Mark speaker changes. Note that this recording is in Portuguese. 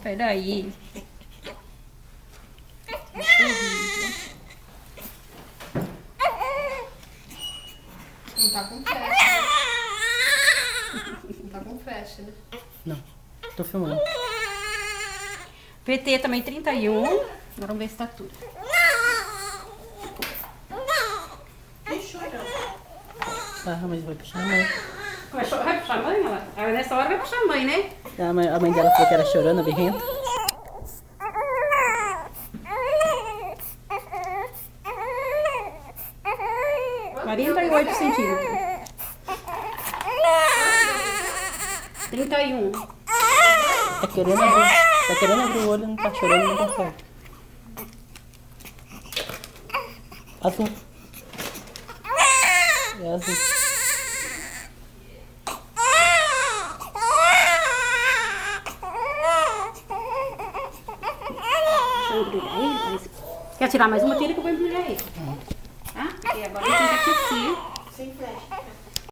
Speaker 1: Peraí.
Speaker 2: Não tá com flash, né? Não tá com flash, né?
Speaker 3: Não, tô filmando.
Speaker 1: PT também 31. Agora vamos ver se tá tudo.
Speaker 3: Ah, mas vai puxar a mãe.
Speaker 1: Vai puxar a mãe? Nessa hora vai puxar a mãe, né?
Speaker 3: A mãe dela falou que era chorando, birrenta.
Speaker 1: 48 centímetros. 31.
Speaker 3: Tá querendo abrir o olho, não tá chorando, não consegue. Azul. É azul.
Speaker 1: Quer tirar mais uma tira que eu vou embrulhar ele. Tá? E agora eu tenho que aquecer.
Speaker 2: Sem flash.